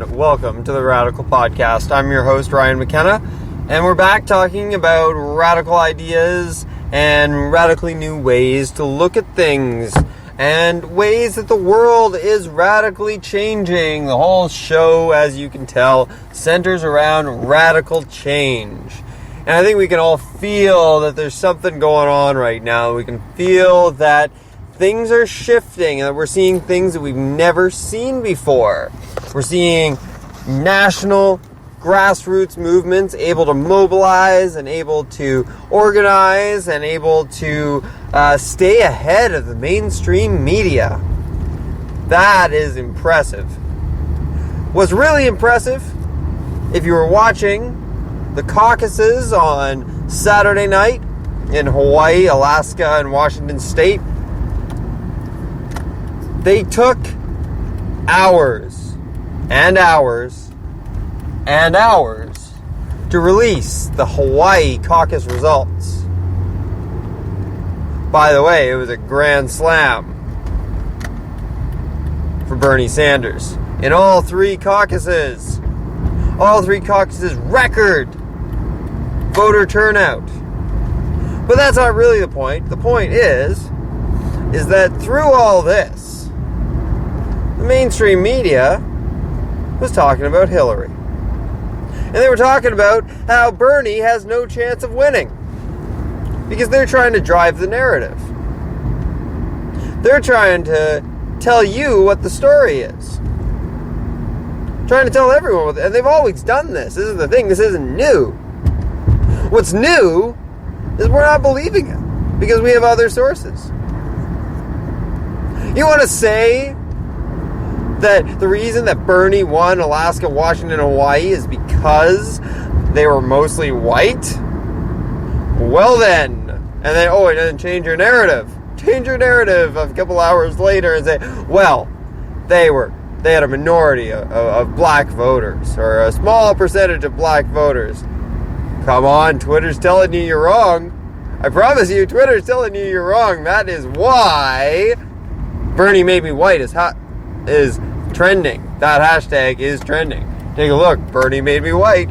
and welcome to the Radical Podcast. I'm your host, Ryan McKenna, and we're back talking about radical ideas and radically new ways to look at things and ways that the world is radically changing. The whole show, as you can tell, centers around radical change. And I think we can all feel that there's something going on right now. We can feel that things are shifting and that we're seeing things that we've never seen before. We're seeing national grassroots movements able to mobilize and able to organize and able to stay ahead of the mainstream media. That is impressive. What's really impressive, if you were watching the caucuses on Saturday night in Hawaii, Alaska, and Washington State, they took hours and hours and hours to release the Hawaii caucus results. By the way, it was a grand slam for Bernie Sanders. In all three caucuses, record voter turnout. But that's not really the point. The point is that through all this, the mainstream media was talking about Hillary. And they were talking about how Bernie has no chance of winning because they're trying to drive the narrative. They're trying to tell you what the story is. Trying to tell everyone, and they've always done this. This is the thing, this isn't new. What's new is we're not believing it because we have other sources. You want to say that the reason that Bernie won Alaska, Washington, and Hawaii is because they were mostly white? Well then, and then, it doesn't change your narrative. Change your narrative a couple hours later and say, well, they had a minority of black voters, or a small percentage of black voters. Come on, Twitter's telling you you're wrong. I promise you, Twitter's telling you you're wrong. That is why Bernie made me white is trending. That hashtag is trending. Take a look. Bernie made me white.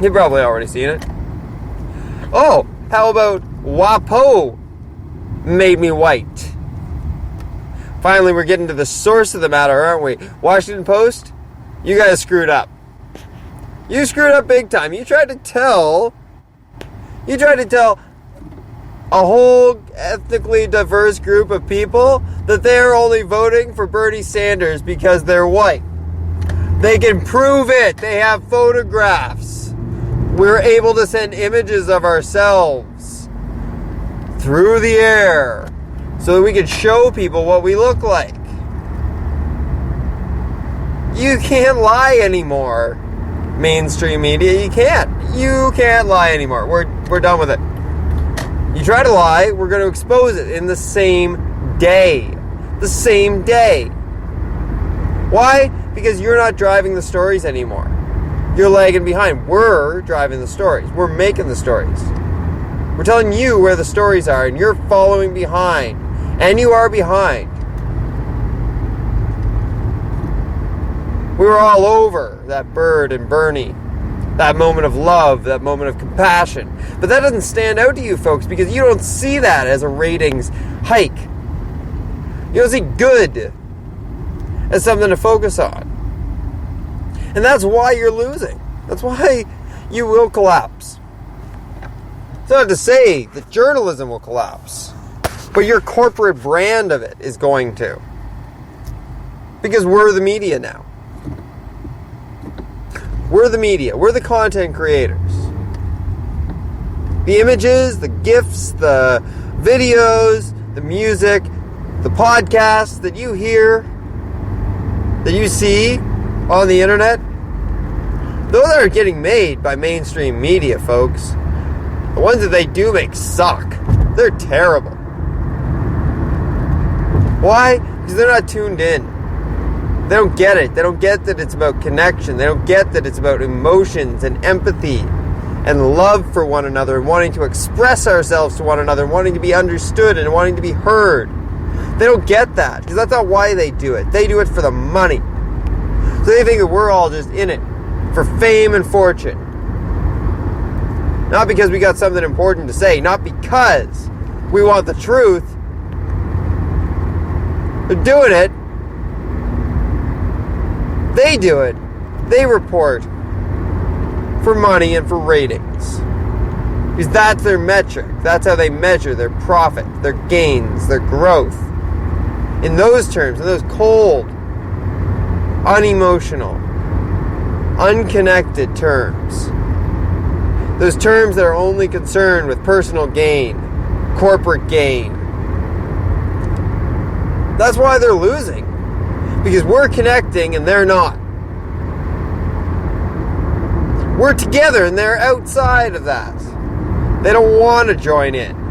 You've probably already seen it. Oh, how about WAPO made me white? Finally, we're getting to the source of the matter, aren't we? Washington Post, you guys screwed up. You screwed up big time. You tried to tell a whole ethnically diverse group of people that they're only voting for Bernie Sanders because they're white. They can prove it. They have photographs. We're able to send images of ourselves through the air so that we can show people what we look like. You can't lie anymore, mainstream media. You can't lie anymore. We're done with it. You try to lie, we're going to expose it in the same day. The same day. Why? Because you're not driving the stories anymore. You're lagging behind. We're driving the stories. We're making the stories. We're telling you where the stories are, and you're following behind. And you are behind. We were all over that Bird and Bernie. That moment of love, that moment of compassion. But that doesn't stand out to you folks because you don't see that as a ratings hike. You don't see good as something to focus on. And that's why you're losing. That's why you will collapse. It's not to say that journalism will collapse, but your corporate brand of it is going to. Because we're the media now. We're the media. We're the content creators. The images, the GIFs, the videos, the music, the podcasts that you hear, that you see on the internet, those are getting made by mainstream media, folks. The ones that they do make suck. They're terrible. Why? Because they're not tuned in. They don't get it. They don't get that it's about connection. They don't get that it's about emotions and empathy and love for one another and wanting to express ourselves to one another and wanting to be understood and wanting to be heard. They don't get that because that's not why they do it. They do it for the money. So they think that we're all just in it for fame and fortune. Not because we got something important to say, not because we want the truth. They're doing it. They do it. They report for money and for ratings. Because that's their metric. That's how they measure their profit, their gains, their growth. In those terms, in those cold, unemotional, unconnected terms. Those terms that are only concerned with personal gain, corporate gain. That's why they're losing. Because we're connecting and they're not. We're together and they're outside of that. They don't want to join in.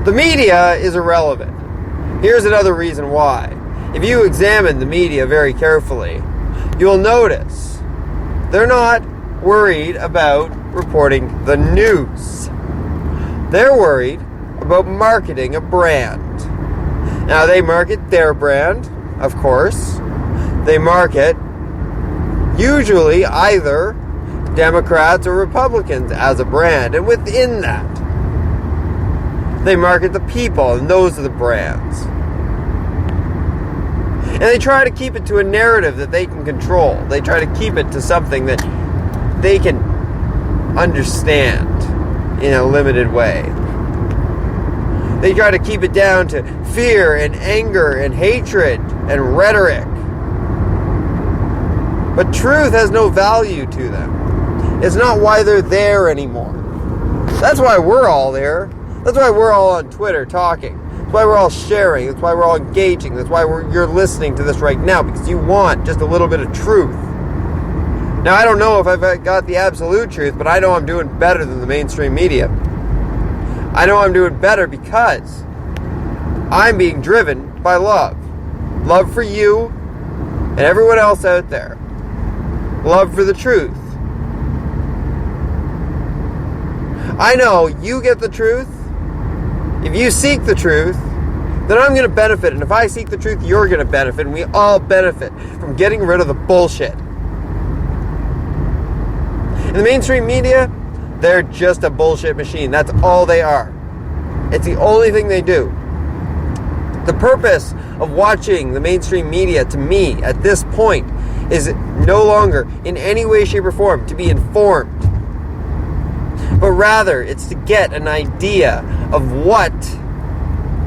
The media is irrelevant. Here's another reason why. If you examine the media very carefully, you'll notice they're not worried about reporting the news. They're worried about marketing a brand. Now, they market their brand, of course. They market usually either Democrats or Republicans as a brand. And within that, they market the people, and those are the brands. And they try to keep it to a narrative that they can control. They try to keep it to something that they can understand in a limited way. They try to keep it down to fear and anger and hatred and rhetoric. But truth has no value to them. It's not why they're there anymore. That's why we're all there. That's why we're all on Twitter talking. That's why we're all sharing. That's why we're all engaging. That's why you're listening to this right now, because you want just a little bit of truth. Now, I don't know if I've got the absolute truth, but I know I'm doing better than the mainstream media. I know I'm doing better because I'm being driven by love. Love for you and everyone else out there. Love for the truth. I know you get the truth. If you seek the truth, then I'm going to benefit. And if I seek the truth, you're going to benefit. And we all benefit from getting rid of the bullshit. In the mainstream media, they're just a bullshit machine. That's all they are. It's the only thing they do. The purpose of watching the mainstream media, to me, at this point, is no longer in any way, shape, or form to be informed. But rather, it's to get an idea of what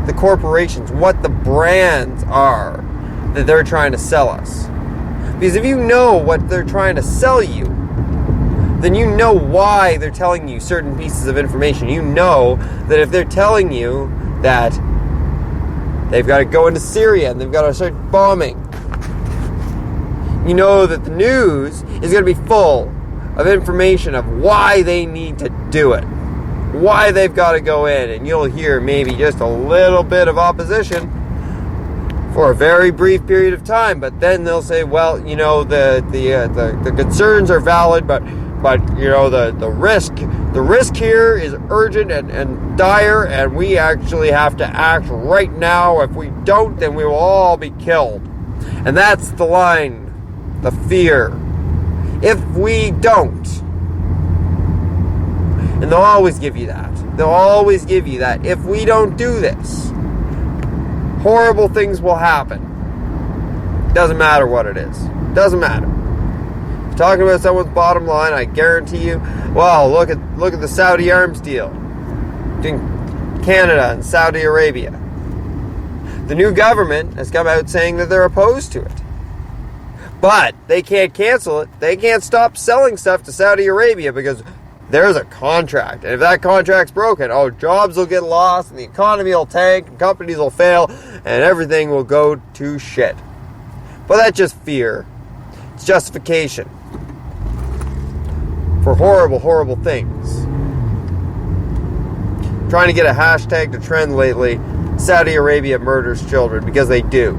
the corporations, what the brands are that they're trying to sell us. Because if you know what they're trying to sell you, then you know why they're telling you certain pieces of information. You know that if they're telling you that they've got to go into Syria and they've got to start bombing, you know that the news is going to be full of information of why they need to do it, why they've got to go in, and you'll hear maybe just a little bit of opposition for a very brief period of time, but then they'll say, well, you know, the concerns are valid, but you know, the risk here is urgent and dire, and we actually have to act right now. If we don't, then we will all be killed. And that's the line, the fear. If we don't, and they'll always give you that. They'll always give you that. If we don't do this, horrible things will happen. Doesn't matter what it is. Doesn't matter. If you're talking about someone's bottom line, I guarantee you, well, look at the Saudi arms deal between Canada and Saudi Arabia. The new government has come out saying that they're opposed to it. But they can't cancel it. They can't stop selling stuff to Saudi Arabia because there's a contract. And if that contract's broken, jobs will get lost and the economy will tank and companies will fail and everything will go to shit. But that's just fear. It's justification for horrible, horrible things. Trying to get a hashtag to trend lately, Saudi Arabia murders children, because they do.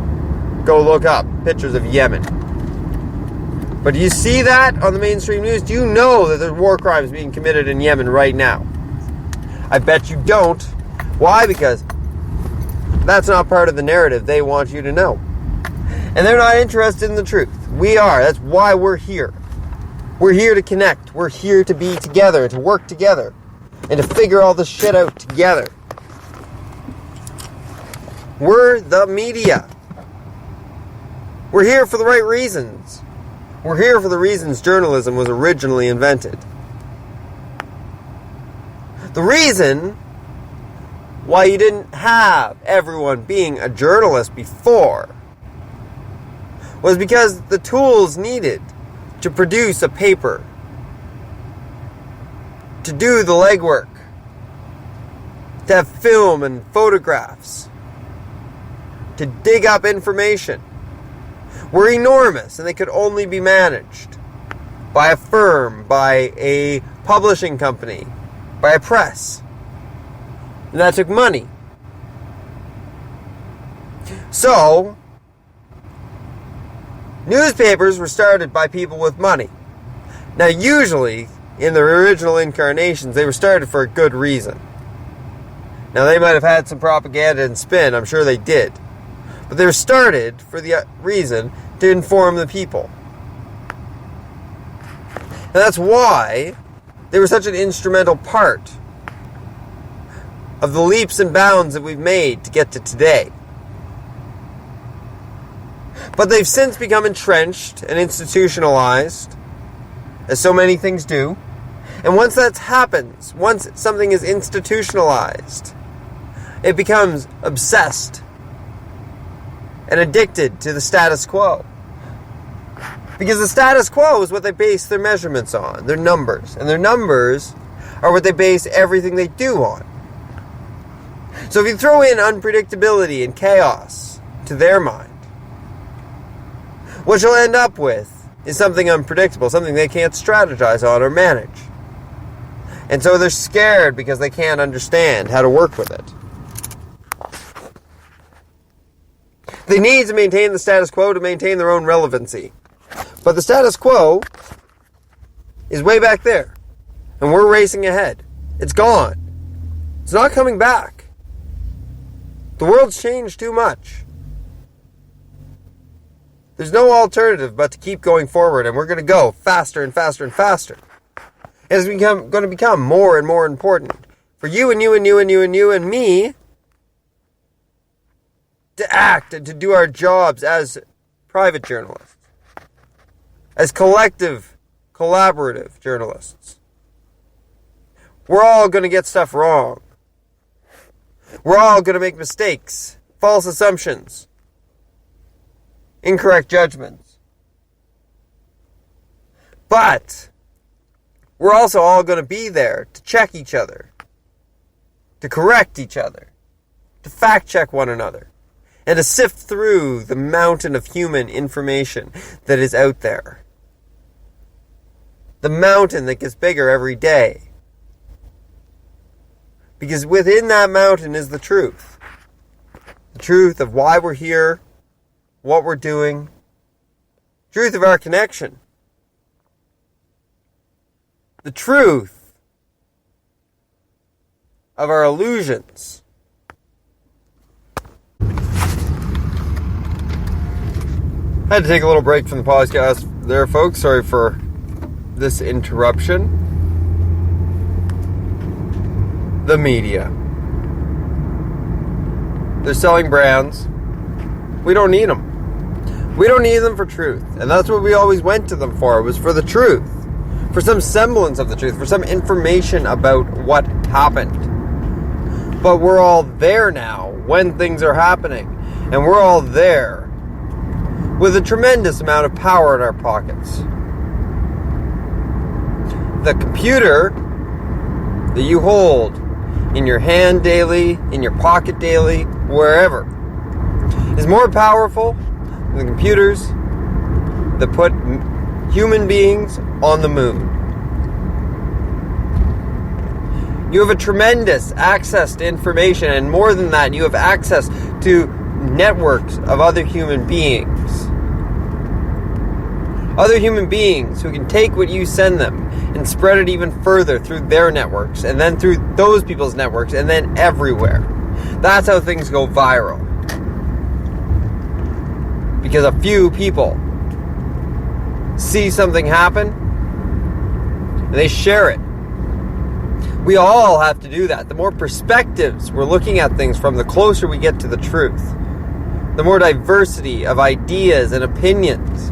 Go look up pictures of Yemen. But do you see that on the mainstream news? Do you know that there's war crimes being committed in Yemen right now? I bet you don't, Why? Because that's not part of the narrative they want you to know. And they're not interested in the truth. We are. That's why we're here. We're here to connect. We're here to be together, to work together, and to figure all this shit out together. We're the media. We're here for the right reasons. We're here for the reasons journalism was originally invented. The reason why you didn't have everyone being a journalist before was because the tools needed to produce a paper, to do the legwork, to have film and photographs, to dig up information, were enormous, and they could only be managed by a firm, by a publishing company, by a press. And that took money. So, newspapers were started by people with money. Now, usually, in their original incarnations, they were started for a good reason. Now, they might have had some propaganda and spin, I'm sure they did. But they were started for the reason to inform the people. And that's why they were such an instrumental part of the leaps and bounds that we've made to get to today. But they've since become entrenched and institutionalized, as so many things do. And once that happens, once something is institutionalized, it becomes obsessed and addicted to the status quo. Because the status quo is what they base their measurements on, their numbers. And their numbers are what they base everything they do on. So if you throw in unpredictability and chaos to their mind, what you'll end up with is something unpredictable, something they can't strategize on or manage. And so they're scared because they can't understand how to work with it. They need to maintain the status quo to maintain their own relevancy. But the status quo is way back there. And we're racing ahead. It's gone. It's not coming back. The world's changed too much. There's no alternative but to keep going forward, and we're going to go faster and faster and faster. It's going to become more and more important for you and you and you and you and you and me to act and to do our jobs as private journalists, as collective, collaborative journalists. We're all going to get stuff wrong. We're all going to make mistakes, false assumptions, incorrect judgments. But we're also all going to be there to check each other, to correct each other, to fact check one another, and to sift through the mountain of human information that is out there. The mountain that gets bigger every day. Because within that mountain is the truth. The truth of why we're here, what we're doing, truth of our connection. The truth of our illusions. I had to take a little break from the podcast there, folks. Sorry for this interruption. The media. They're selling brands. We don't need them. We don't need them for truth. And that's what we always went to them for. It was for the truth. For some semblance of the truth. For some information about what happened. But we're all there now when things are happening. And we're all there with a tremendous amount of power in our pockets. The computer that you hold in your hand daily, in your pocket daily, wherever, is more powerful than the computers that put human beings on the moon. You have a tremendous access to information, and more than that, you have access to networks of other human beings. Other human beings who can take what you send them and spread it even further through their networks, and then through those people's networks, and then everywhere. That's how things go viral. Because a few people see something happen, and they share it. We all have to do that. The more perspectives we're looking at things from, the closer we get to the truth. The more diversity of ideas and opinions,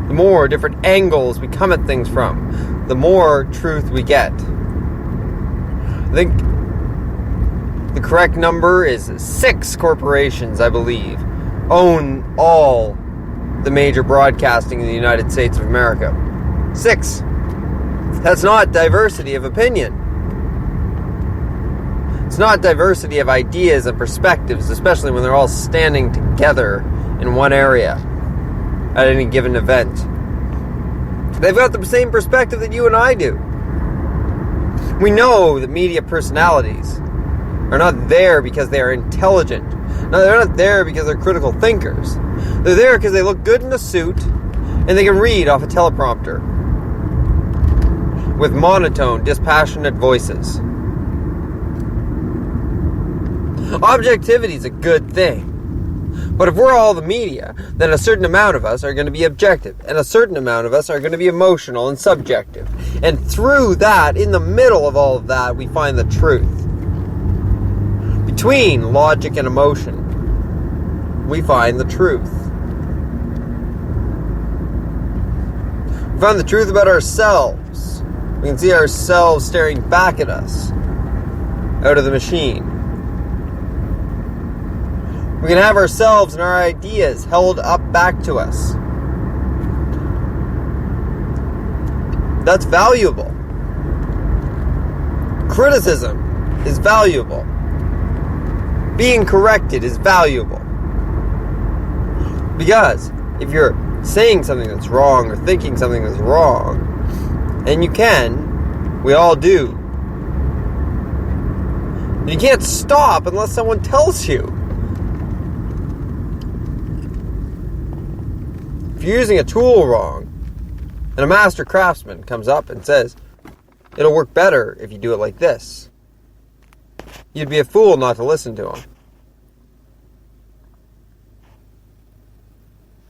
the more different angles we come at things from, the more truth we get. I think the correct number is 6 corporations, I believe, own all the major broadcasting in the United States of America. 6. That's not diversity of opinion. It's not diversity of ideas and perspectives, especially when they're all standing together in one area at any given event. They've got the same perspective that you and I do. We know that media personalities are not there because they are intelligent. No, they're not there because they're critical thinkers. They're there because they look good in a suit and they can read off a teleprompter with monotone, dispassionate voices. Objectivity is a good thing. But if we're all the media, then a certain amount of us are going to be objective, and a certain amount of us are going to be emotional and subjective. And through that, in the middle of all of that, we find the truth. Between logic and emotion, we find the truth. We find the truth about ourselves. We can see ourselves staring back at us out of the machine. We can have ourselves and our ideas held up back to us. That's valuable. Criticism is valuable. Being corrected is valuable. Because if you're saying something that's wrong or thinking something that's wrong, and you can, we all do, you can't stop unless someone tells you. If you're using a tool wrong, and a master craftsman comes up and says, it'll work better if you do it like this, you'd be a fool not to listen to him.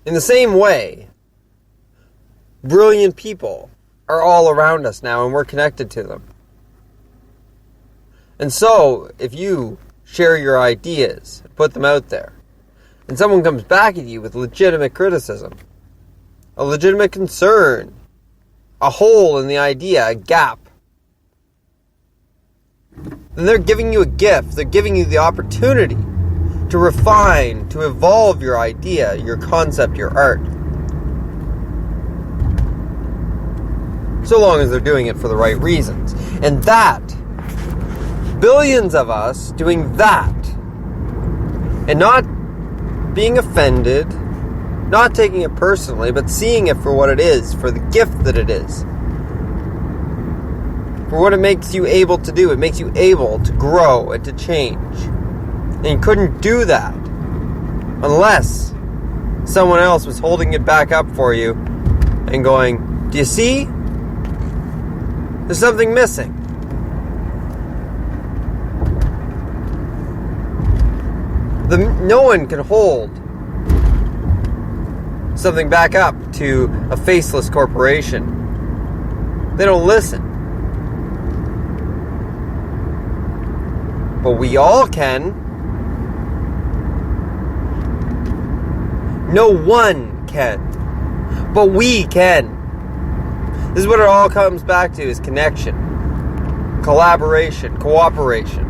In the same way, brilliant people are all around us now, and we're connected to them. And so, if you share your ideas, put them out there, and someone comes back at you with legitimate criticism, a legitimate concern, a hole in the idea, a gap, then they're giving you a gift. They're giving you the opportunity to refine, to evolve your idea, your concept, your art. So long as they're doing it for the right reasons. And that, billions of us doing that, and not being offended, not taking it personally, but seeing it for what it is, for the gift that it is. For what it makes you able to do. It makes you able to grow and to change. And you couldn't do that unless someone else was holding it back up for you and going, do you see? There's something missing. No one can hold something back up to a faceless corporation. They don't listen. But we all can. No one can. But we can. This is what it all comes back to, is connection, collaboration, cooperation.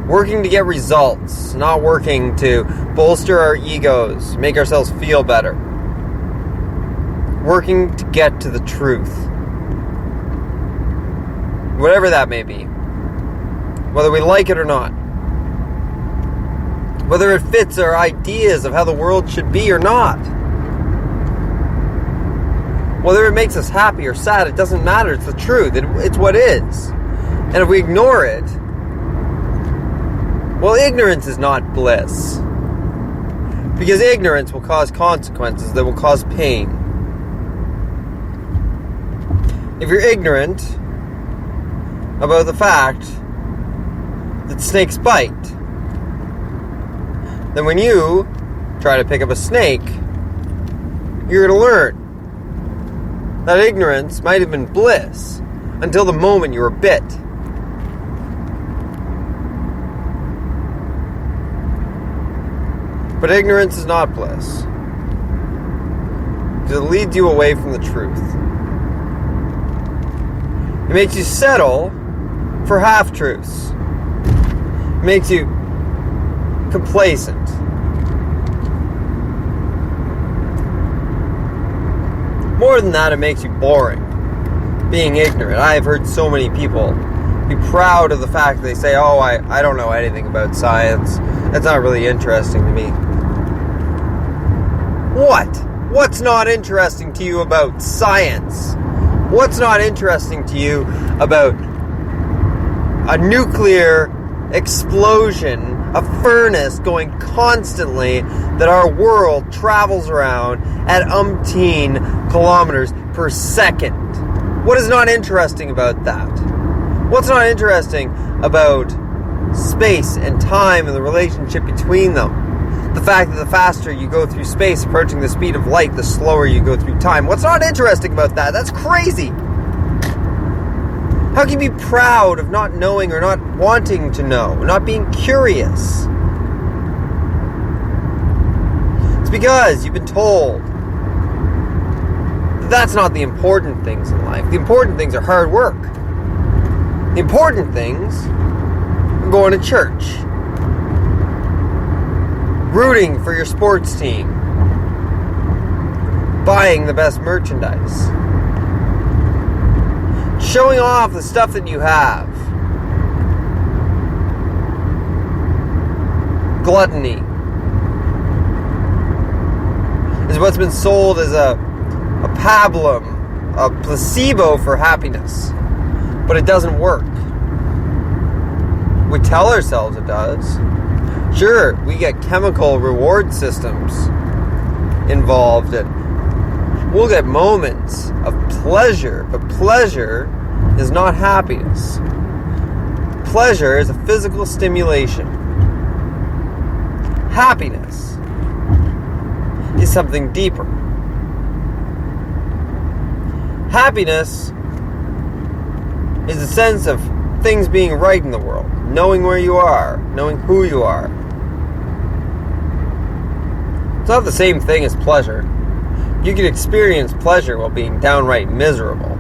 Working to get results, not working to bolster our egos, make ourselves feel better. Working to get to the truth. Whatever that may be. Whether we like it or not. Whether it fits our ideas of how the world should be or not. Whether it makes us happy or sad, it doesn't matter. It's the truth. It's what is. And if we ignore it, well, ignorance is not bliss. Because ignorance will cause consequences that will cause pain. If you're ignorant about the fact that snakes bite, then when you try to pick up a snake, you're going to learn that ignorance might have been bliss until the moment you were bit. But ignorance is not bliss, because it leads you away from the truth. It makes you settle for half-truths. It makes you complacent. More than that, it makes you boring. Being ignorant. I have heard so many people be proud of the fact that they say, oh, I don't know anything about science. That's not really interesting to me. What? What's not interesting to you about science? What's not interesting to you about a nuclear explosion, a furnace going constantly that our world travels around at umpteen kilometers per second? What is not interesting about that? What's not interesting about space and time and the relationship between them? The fact that the faster you go through space approaching the speed of light, the slower you go through time. What's not interesting about that? That's crazy. How can you be proud of not knowing or not wanting to know, not being curious? It's because you've been told that that's not the important things in life. The important things are hard work. The important things are going to church, rooting for your sports team, buying the best merchandise, showing off the stuff that you have. Gluttony is what's been sold as a pablum, a placebo for happiness. But it doesn't work. We tell ourselves it does. Sure, we get chemical reward systems involved, and we'll get moments of pleasure, but pleasure is not happiness. Pleasure is a physical stimulation. Happiness is something deeper. Happiness is a sense of things being right in the world, knowing where you are, knowing who you are. It's not the same thing as pleasure. You can experience pleasure while being downright miserable.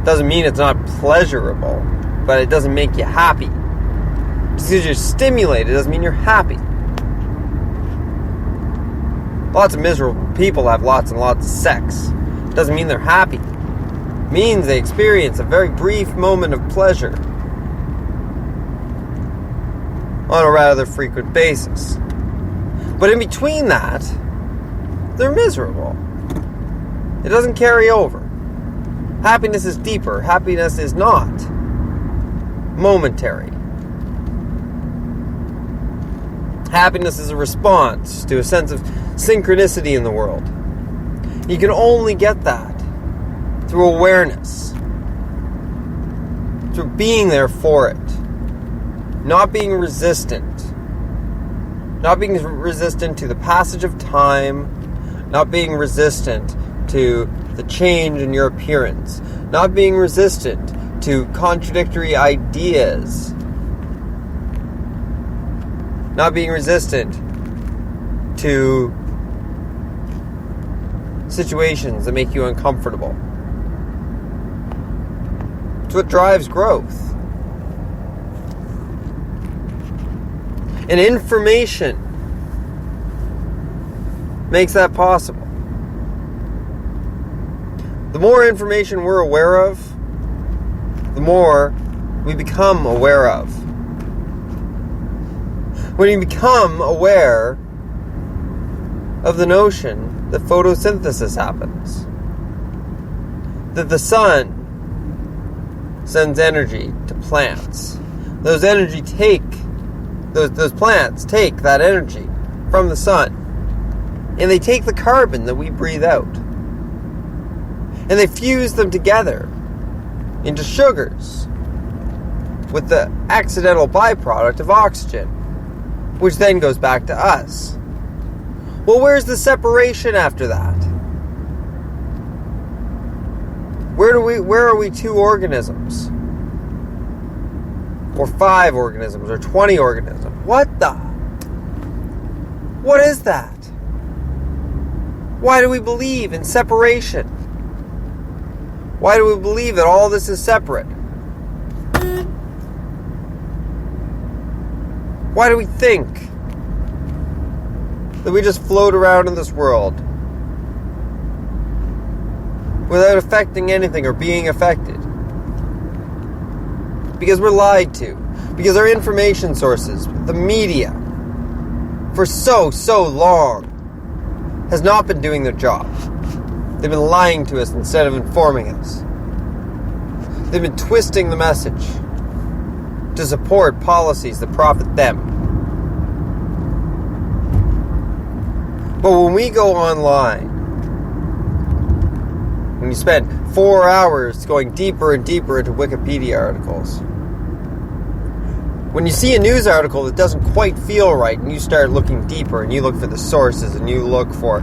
Doesn't mean it's not pleasurable, but it doesn't make you happy. Just because you're stimulated doesn't mean you're happy. Lots of miserable people have lots and lots of sex. Doesn't mean they're happy. It means they experience a very brief moment of pleasure on a rather frequent basis. But in between that, they're miserable. It doesn't carry over. Happiness is deeper. Happiness is not momentary. Happiness is a response to a sense of synchronicity in the world. You can only get that through awareness, through being there for it, not being resistant to the passage of time, not being resistant to the change in your appearance, not being resistant to contradictory ideas, not being resistant to situations that make you uncomfortable. It's what drives growth. And information makes that possible. The more information we're aware of, the more we become aware of. When you become aware of the notion that photosynthesis happens, that the sun sends energy to plants, those plants take that energy from the sun, and they take the carbon that we breathe out. And they fuse them together into sugars with the accidental byproduct of oxygen, which then goes back to us. Well, where's the separation after that? Where are we 2 organisms? Or 5 organisms, or 20 organisms? What is that? Why do we believe in separation? Why do we believe that all this is separate? Why do we think that we just float around in this world without affecting anything or being affected? Because we're lied to. Because our information sources, the media, for so long, has not been doing their job. They've been lying to us instead of informing us. They've been twisting the message to support policies that profit them. But when we go online, when you spend 4 hours going deeper and deeper into Wikipedia articles, when you see a news article that doesn't quite feel right and you start looking deeper and you look for the sources and you look for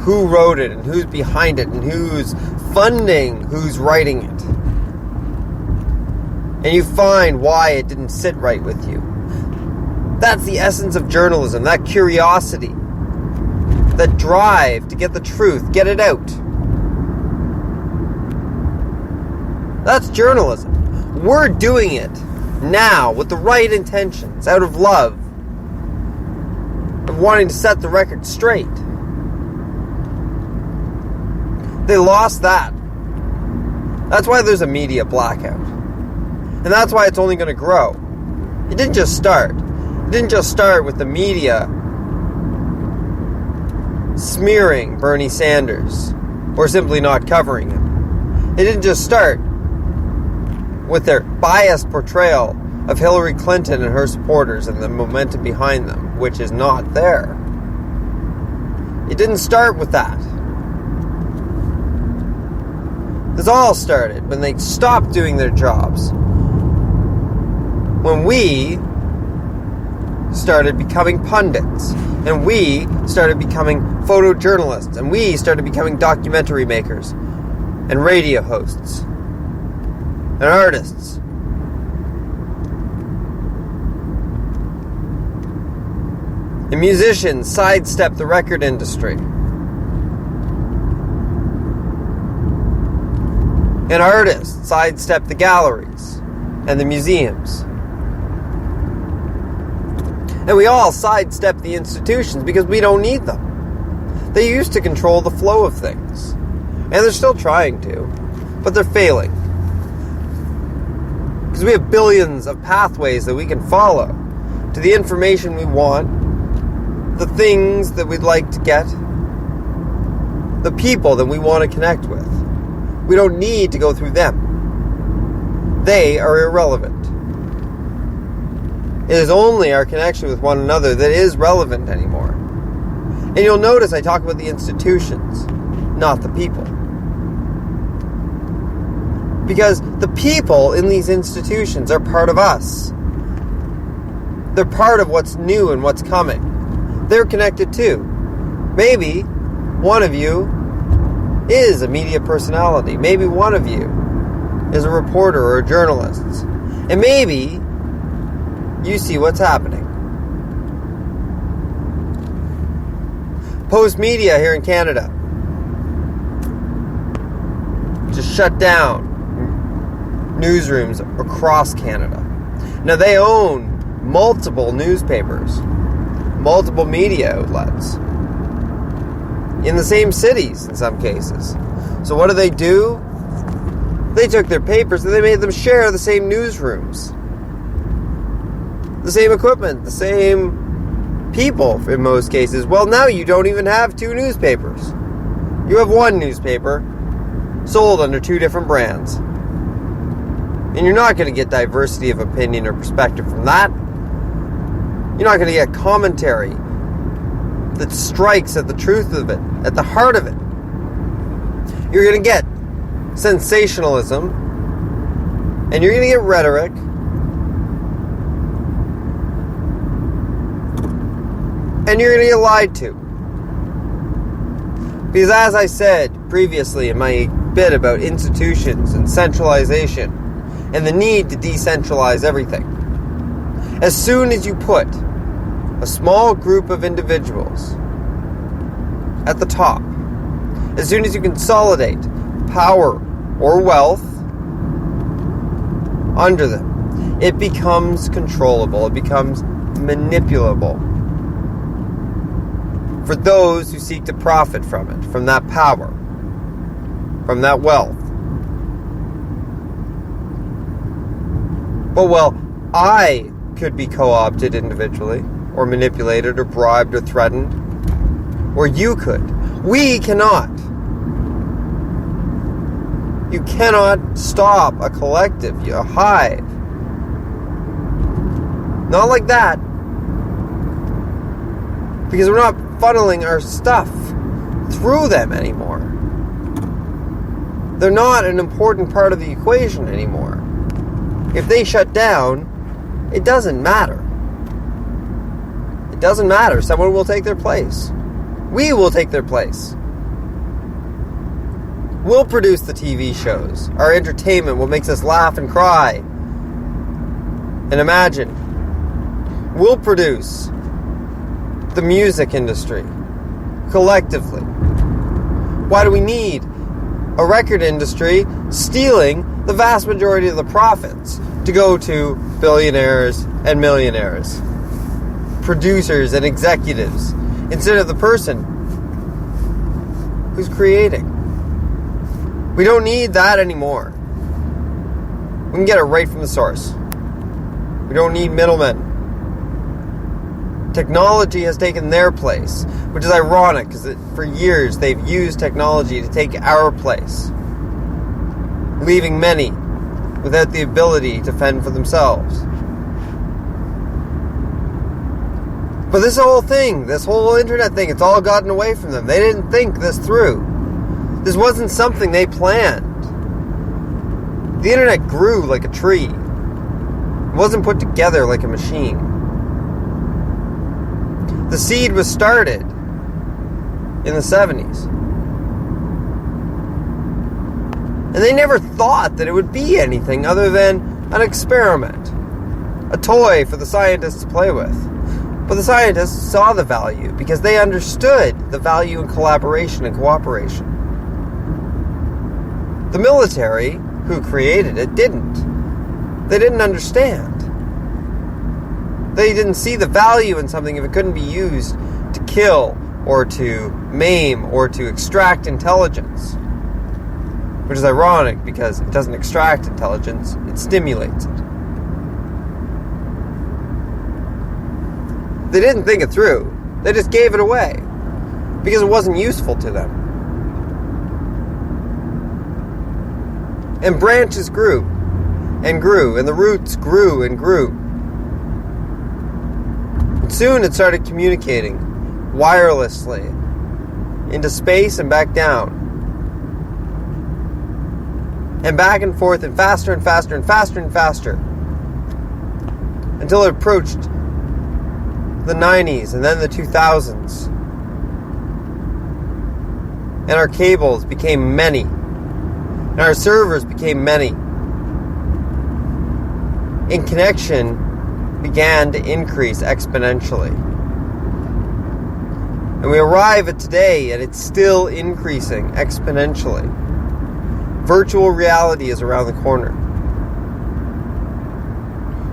who wrote it and who's behind it and who's funding who's writing it, and you find why it didn't sit right with you. That's the essence of journalism, that curiosity, that drive to get the truth, get it out. That's journalism. We're doing it now with the right intentions, out of love, of wanting to set the record straight. They lost that. That's why there's a media blackout. And that's why it's only going to grow. It didn't just start. It didn't just start with the media smearing Bernie Sanders or simply not covering him. It didn't just start with their biased portrayal of Hillary Clinton and her supporters and the momentum behind them, which is not there. It didn't start with that. This all started when they stopped doing their jobs. When we started becoming pundits, and we started becoming photojournalists, and we started becoming documentary makers, and radio hosts, and artists. And musicians sidestepped the record industry. And artists sidestepped the galleries and the museums. And we all sidestep the institutions because we don't need them. They used to control the flow of things. And they're still trying to, but they're failing. Because we have billions of pathways that we can follow to the information we want, the things that we'd like to get, the people that we want to connect with. We don't need to go through them. They are irrelevant. It is only our connection with one another that is relevant anymore. And you'll notice I talk about the institutions, not the people. Because the people in these institutions are part of us. They're part of what's new and what's coming. They're connected too. Maybe one of you is a media personality. Maybe one of you is a reporter or a journalist. And maybe you see what's happening. Postmedia here in Canada just shut down newsrooms across Canada. Now they own multiple newspapers, multiple media outlets in the same cities in some cases. So what do? They took their papers and they made them share the same newsrooms, the same equipment, the same people in most cases. Well, now you don't even have 2 newspapers. You have 1 newspaper sold under 2 different brands. And you're not going to get diversity of opinion or perspective from that. You're not going to get commentary that strikes at the truth of it, at the heart of it. You're going to get sensationalism, and you're going to get rhetoric, and you're going to get lied to. Because as I said previously in my bit about institutions and centralization and the need to decentralize everything, as soon as you put a small group of individuals at the top, as soon as you consolidate power or wealth under them, it becomes controllable, it becomes manipulable for those who seek to profit from it, from that power, from that wealth. But well, I could be co-opted individually, or manipulated, or bribed, or threatened, or you could. We cannot. You cannot stop a collective, a hive. Not like that. Because we're not funneling our stuff through them anymore. They're not an important part of the equation anymore. If they shut down, it doesn't matter. It doesn't matter. Someone will take their place. We will take their place. We'll produce the TV shows, our entertainment, what makes us laugh and cry and imagine. We'll produce the music industry collectively. Why do we need a record industry stealing the vast majority of the profits to go to billionaires and millionaires, producers and executives, instead of the person who's creating? We don't need that anymore. We can get it right from the source. We don't need middlemen. Technology has taken their place, which is ironic because for years they've used technology to take our place, leaving many without the ability to fend for themselves. But this whole thing, this whole internet thing, it's all gotten away from them. They didn't think this through. This wasn't something they planned. The internet grew like a tree. It wasn't put together like a machine. The seed was started in the 70s. And they never thought that it would be anything other than an experiment. A toy for the scientists to play with. But the scientists saw the value because they understood the value in collaboration and cooperation. The military, who created it, didn't. They didn't understand. They didn't see the value in something if it couldn't be used to kill or to maim or to extract intelligence. Which is ironic because it doesn't extract intelligence, it stimulates it. They didn't think it through. They just gave it away because it wasn't useful to them. And branches grew and grew, and the roots grew and grew. And soon it started communicating wirelessly into space and back down. And back and forth and faster and faster and faster and faster. Until it approached the 90s and then the 2000s. And our cables became many. And our servers became many. And connection began to increase exponentially. And we arrive at today and it's still increasing exponentially. Virtual reality is around the corner.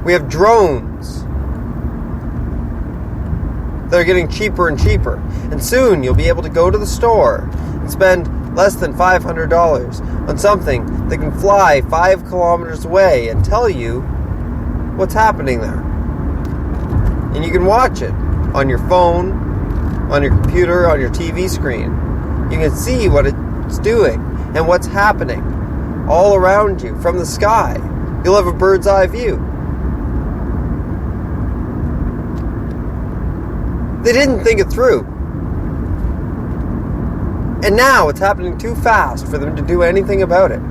We have drones that are getting cheaper and cheaper. And soon you'll be able to go to the store and spend less than $500 on something that can fly 5 kilometers away and tell you what's happening there. And you can watch it on your phone, on your computer, on your TV screen. You can see what it's doing and what's happening all around you from the sky. You'll have a bird's eye view. They didn't think it through. And now it's happening too fast for them to do anything about it.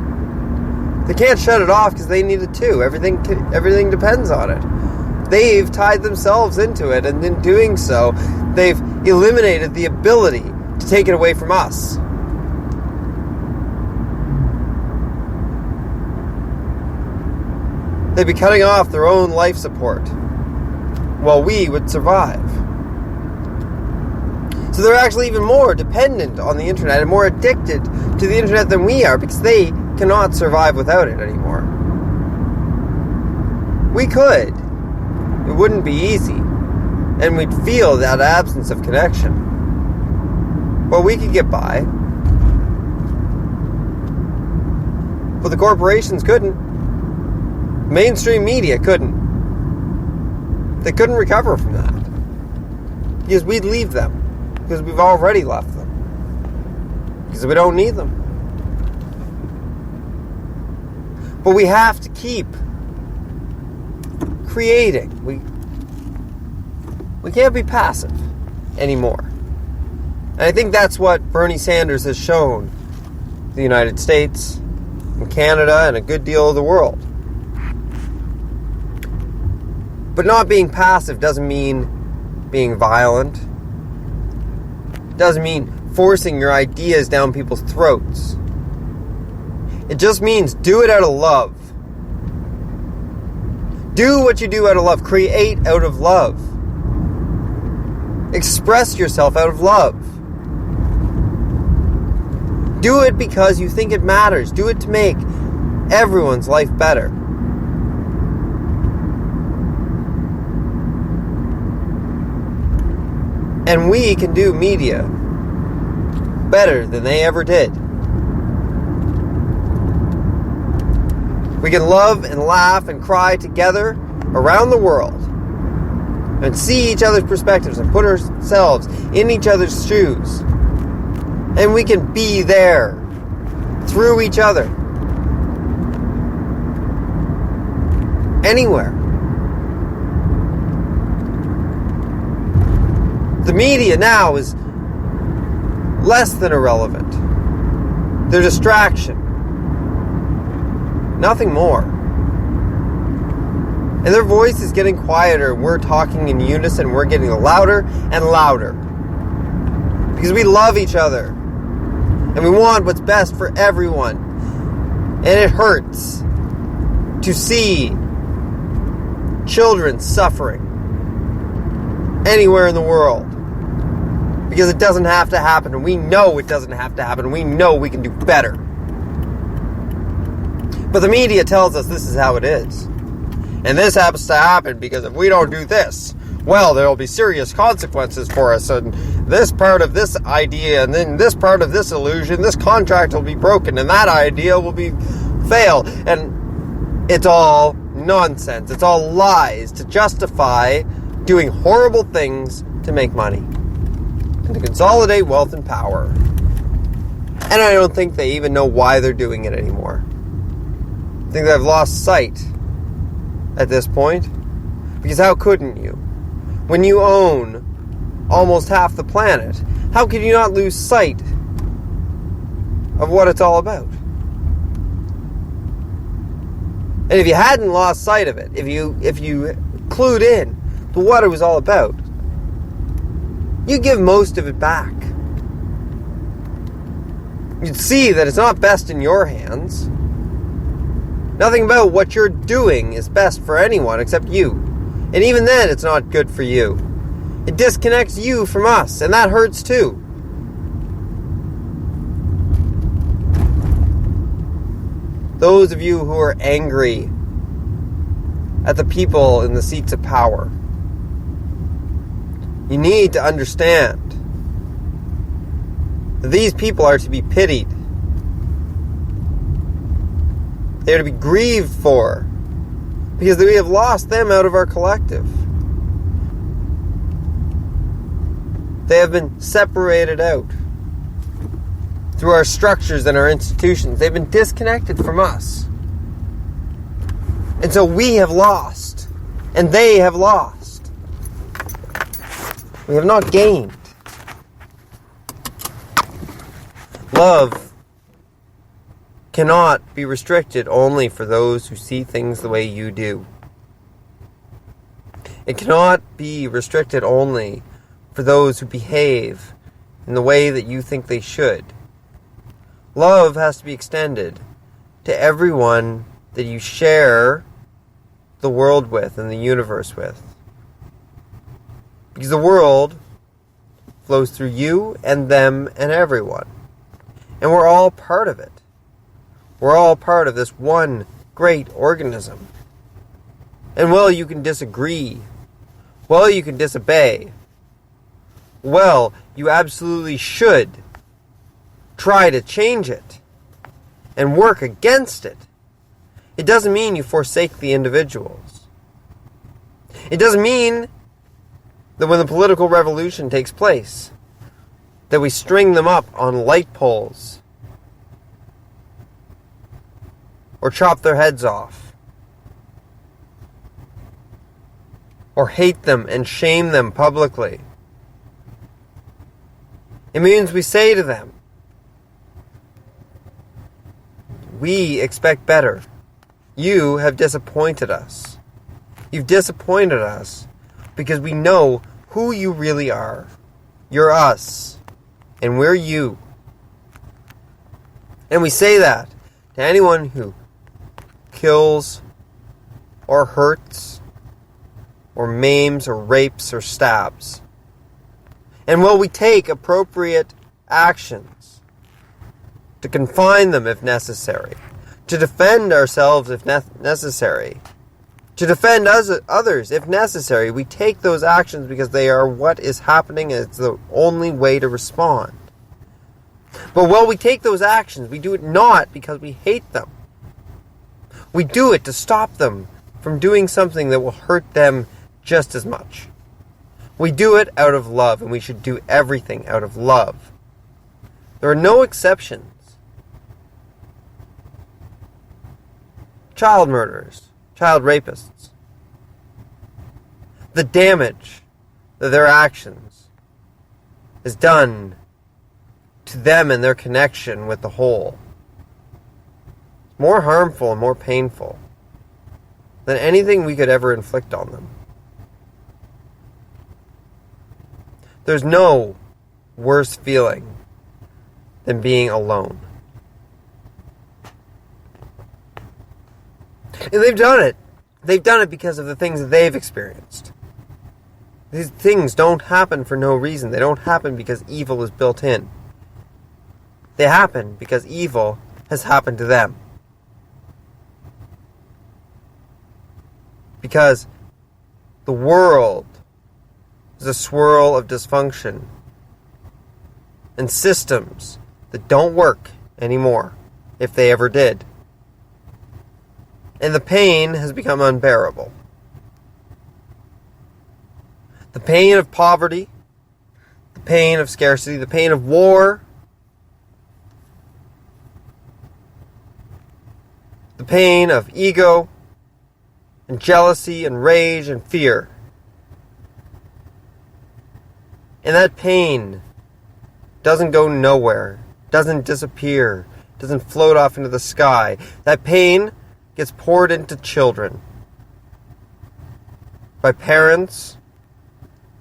They can't shut it off because they need it too. Everything depends on it. They've tied themselves into it, and in doing so, they've eliminated the ability to take it away from us. They'd be cutting off their own life support while we would survive. So they're actually even more dependent on the internet and more addicted to the internet than we are, because they cannot survive without it anymore. We could. It wouldn't be easy. And we'd feel that absence of connection. But we could get by. But the corporations couldn't. Mainstream media couldn't. They couldn't recover from that. Because we'd leave them. Because we've already left them. Because we don't need them. But we have to keep creating. We can't be passive anymore. And I think that's what Bernie Sanders has shown the United States and Canada and a good deal of the world. But not being passive doesn't mean being violent. It doesn't mean forcing your ideas down people's throats. It just means do it out of love. Do what you do out of love. Create out of love. Express yourself out of love. Do it because you think it matters. Do it to make everyone's life better. And we can do media better than they ever did. We can love and laugh and cry together around the world and see each other's perspectives and put ourselves in each other's shoes. And we can be there through each other. Anywhere. The media now is less than irrelevant. They're distraction. Nothing more. And their voice is getting quieter. We're talking in unison. We're getting louder and louder. Because we love each other. And we want what's best for everyone. And it hurts to see children suffering anywhere in the world. Because it doesn't have to happen. And we know it doesn't have to happen. We know we can do better. But the media tells us this is how it is. And this happens to happen because if we don't do this, well, there will be serious consequences for us. And this part of this idea, and then this part of this illusion, this contract will be broken, and that idea will be fail. And it's all nonsense. It's all lies to justify doing horrible things to make money. And to consolidate wealth and power. And I don't think they even know why they're doing it anymore. I think they've lost sight at this point. Because how couldn't you? When you own almost half the planet, how could you not lose sight of what it's all about? And if you hadn't lost sight of it, if you clued in to what it was all about, you'd give most of it back. You'd see that it's not best in your hands. Nothing about what you're doing is best for anyone except you. And even then, it's not good for you. It disconnects you from us, and that hurts too. Those of you who are angry at the people in the seats of power, you need to understand that these people are to be pitied. They are to be grieved for, because we have lost them out of our collective. They have been separated out through our structures and our institutions. They've been disconnected from us. And so we have lost, and they have lost. We have not gained. Love cannot be restricted only for those who see things the way you do. It cannot be restricted only for those who behave in the way that you think they should. Love has to be extended to everyone that you share the world with and the universe with. Because the world flows through you and them and everyone. And we're all part of it. We're all part of this one great organism. And well, you can disagree. Well, you can disobey. Well, you absolutely should try to change it and work against it. It doesn't mean you forsake the individuals. It doesn't mean that when the political revolution takes place, that we string them up on light poles or chop their heads off or hate them and shame them publicly. It means we say to them, we expect better. You have disappointed us. You've disappointed us because we know who you really are. You're us, and we're you. And we say that to anyone who kills or hurts or maims or rapes or stabs. And will we take appropriate actions to confine them if necessary, to defend ourselves if necessary, to defend others if necessary? We take those actions because they are what is happening and it's the only way to respond. But while we take those actions, we do it not because we hate them. We do it to stop them from doing something that will hurt them just as much. We do it out of love, and we should do everything out of love. There are no exceptions. Child murderers, child rapists. The damage that their actions is done to them and their connection with the whole. It's more harmful and more painful than anything we could ever inflict on them. There's no worse feeling than being alone. And they've done it. They've done it because of the things that they've experienced. These things don't happen for no reason. They don't happen because evil is built in. They happen because evil has happened to them. Because the world is a swirl of dysfunction and systems that don't work anymore, if they ever did. And the pain has become unbearable. The pain of poverty, the pain of scarcity, the pain of war, the pain of ego and jealousy and rage and fear. And that pain doesn't go nowhere, doesn't disappear, doesn't float off into the sky. That pain gets poured into children by parents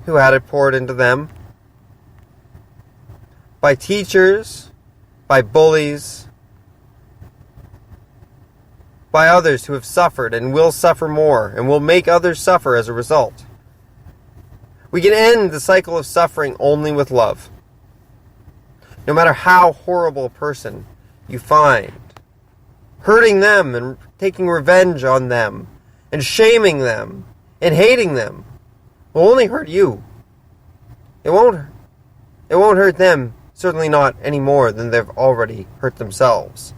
who had it poured into them, by teachers, by bullies, by others who have suffered and will suffer more and will make others suffer as a result. We can end the cycle of suffering only with love. No matter how horrible a person you find, hurting them and taking revenge on them and shaming them and hating them will only hurt you. It won't hurt them, certainly not any more than they've already hurt themselves.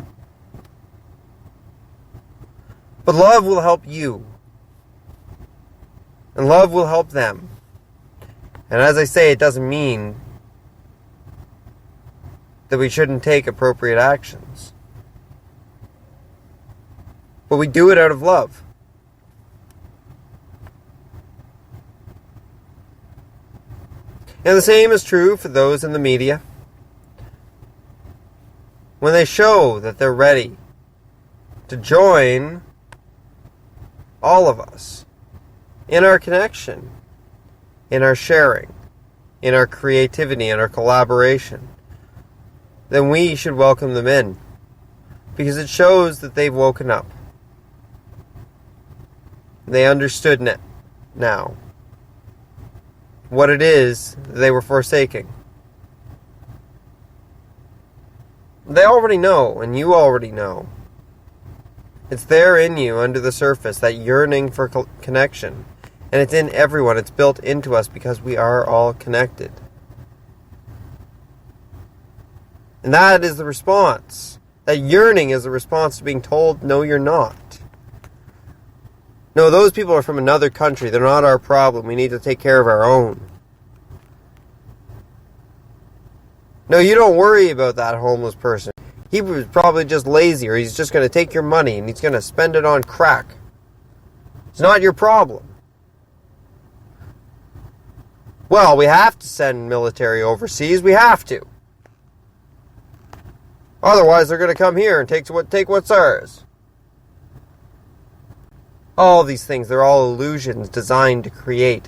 But love will help you. And love will help them. And as I say, it doesn't mean that we shouldn't take appropriate actions. But we do it out of love. And the same is true for those in the media. when they show that they're ready to join all of us in our connection, in our sharing, in our creativity, in our collaboration, then we should welcome them in, because it shows that they've woken up. They understood now what it is they were forsaking. They already know, and you already know. It's there in you, under the surface, that yearning for connection. And it's in everyone. It's built into us because we are all connected. And that is the response. That yearning is the response to being told, no, you're not. No, those people are from another country. They're not our problem. We need to take care of our own. No, you don't worry about that homeless person. He was probably just lazy, or he's just going to take your money and he's going to spend it on crack. It's not your problem. Well, we have to send military overseas. We have to. Otherwise, they're going to come here and take what's ours. All these things, they're all illusions designed to create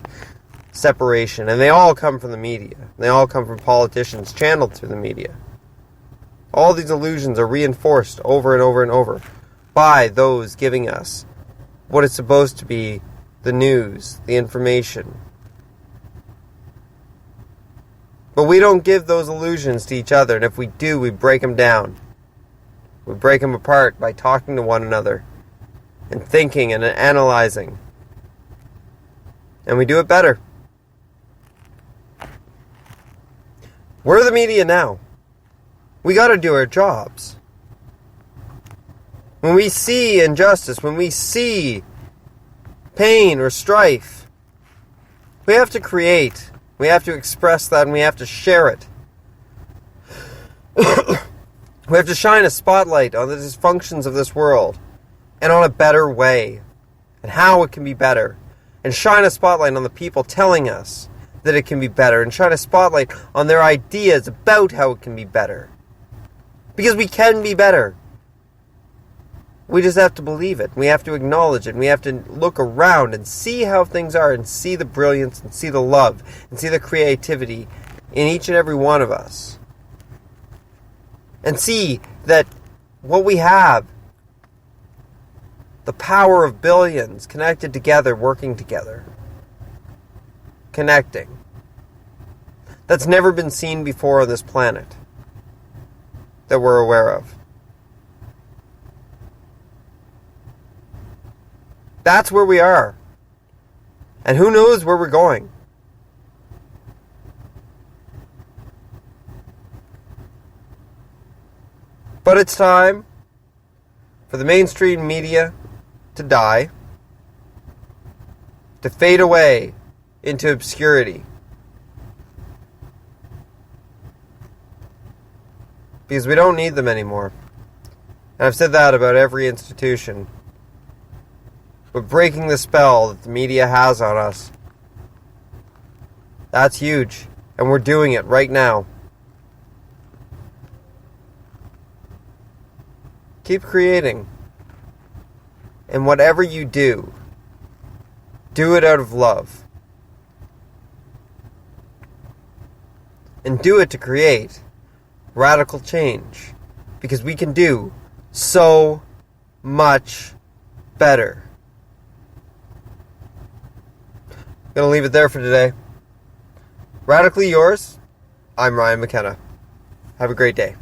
separation. And they all come from the media. They all come from politicians channeled through the media. All these illusions are reinforced over and over and over by those giving us what is supposed to be the news, the information. But we don't give those illusions to each other, and if we do, we break them down. We break them apart by talking to one another and thinking and analyzing. And we do it better. We're the media now. We got to do our jobs. When we see injustice, when we see pain or strife, we have to create. We have to express that, and we have to share it. We have to shine a spotlight on the dysfunctions of this world and on a better way and how it can be better. And shine a spotlight on the people telling us that it can be better, and shine a spotlight on their ideas about how it can be better. Because we can be better. We just have to believe it. We have to acknowledge it. We have to look around and see how things are, and see the brilliance, and see the love, and see the creativity in each and every one of us. And see that what we have, the power of billions connected together, working together, connecting, that's never been seen before on this planet that we're aware of. That's where we are. And who knows where we're going. But it's time for the mainstream media to die, to fade away into obscurity. Because we don't need them anymore. And I've said that about every institution. But breaking the spell that the media has on us, that's huge. And we're doing it right now. Keep creating. And whatever you do, do it out of love. And do it to create radical change. Because we can do so much better. I'm going to leave it there for today. Radically yours, I'm Ryan McKenna. Have a great day.